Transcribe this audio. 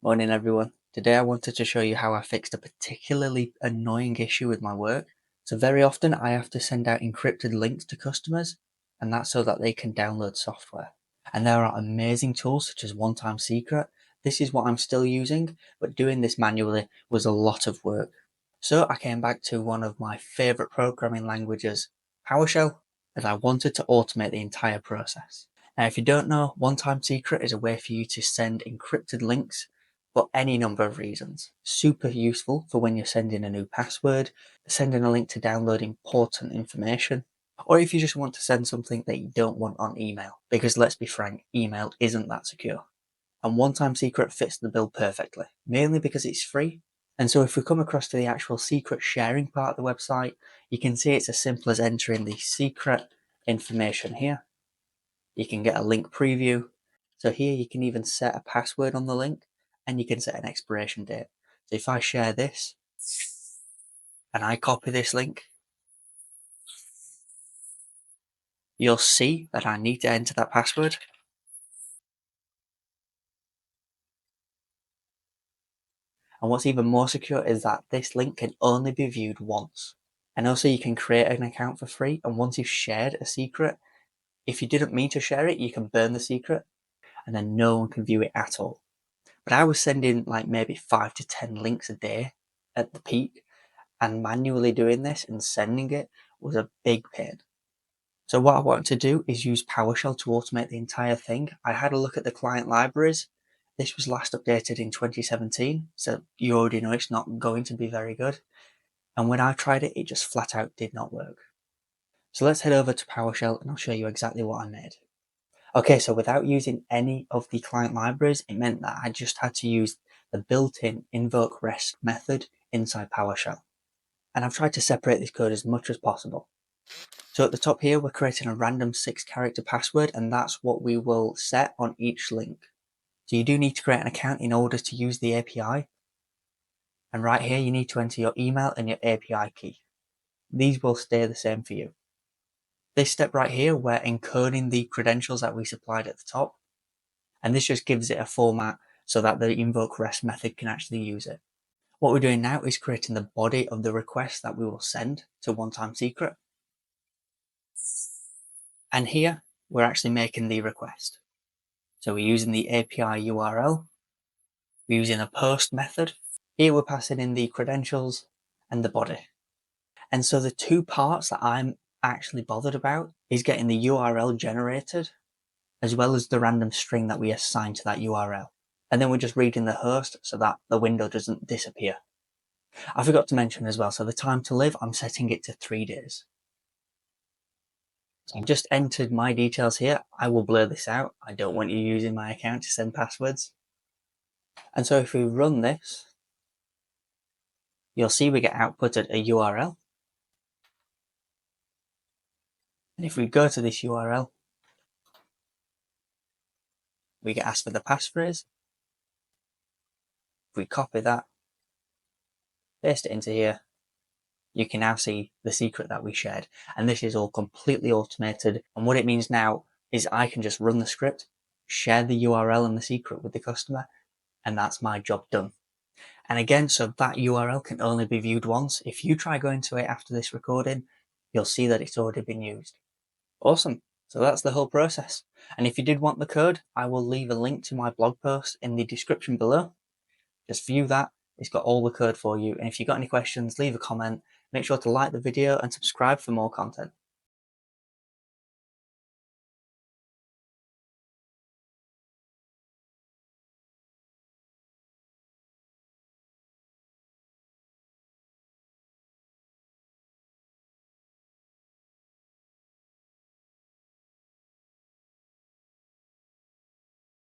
Morning everyone. Today I wanted to show you how I fixed a particularly annoying issue with my work. So very often I have to send out encrypted links to customers, and that's so that they can download software. And there are amazing tools such as One Time Secret. This is what I'm still using, but doing this manually was a lot of work. So I came back to one of my favorite programming languages, PowerShell, as I wanted to automate the entire process. Now, if you don't know, One Time Secret is a way for you to send encrypted links for any number of reasons. Super useful for when you're sending a new password, sending a link to download important information, or if you just want to send something that you don't want on email. Because let's be frank, email isn't that secure. And One Time Secret fits the bill perfectly, mainly because it's free. And so if we come across to the actual secret sharing part of the website, you can see it's as simple as entering the secret information here. You can get a link preview. So here you can even set a password on the link, and you can set an expiration date. So if I share this and I copy this link, you'll see that I need to enter that password. And what's even more secure is that this link can only be viewed once. And also you can create an account for free. And once you've shared a secret, if you didn't mean to share it, you can burn the secret and then no one can view it at all. But I was sending like maybe 5 to 10 links a day at the peak, and manually doing this and sending it was a big pain. So what I wanted to do is use PowerShell to automate the entire thing. I had a look at the client libraries. This was last updated in 2017, so you already know it's not going to be very good. And when I tried it, it just flat out did not work. So let's head over to PowerShell and I'll show you exactly what I made. Okay, so without using any of the client libraries, it meant that I just had to use the built-in invoke REST method inside PowerShell. And I've tried to separate this code as much as possible. So at the top here, we're creating a random 6-character password, and that's what we will set on each link. So you do need to create an account in order to use the API. And right here, you need to enter your email and your API key. These will stay the same for you. This step right here, we're encoding the credentials that we supplied at the top. And this just gives it a format so that the invoke REST method can actually use it. What we're doing now is creating the body of the request that we will send to One Time Secret. And here we're actually making the request. So we're using the API URL, we're using a post method. Here we're passing in the credentials and the body. And so the two parts that I'm actually bothered about is getting the URL generated, as well as the random string that we assign to that URL. And then we're just reading the host so that the window doesn't disappear. I forgot to mention as well, so the time to live, I'm setting it to 3 days. So I've just entered my details here. I will blur this out. I don't want you using my account to send passwords. And so if we run this, you'll see we get outputted a URL. And if we go to this URL, we get asked for the passphrase. If we copy that, paste it into here, you can now see the secret that we shared. And this is all completely automated. And what it means now is I can just run the script, share the URL and the secret with the customer, and that's my job done. And again, so that URL can only be viewed once. If you try going to it after this recording, you'll see that it's already been used. Awesome. So that's the whole process. And if you did want the code, I will leave a link to my blog post in the description below. Just view that. It's got all the code for you. And if you've got any questions, leave a comment. Make sure to like the video and subscribe for more content.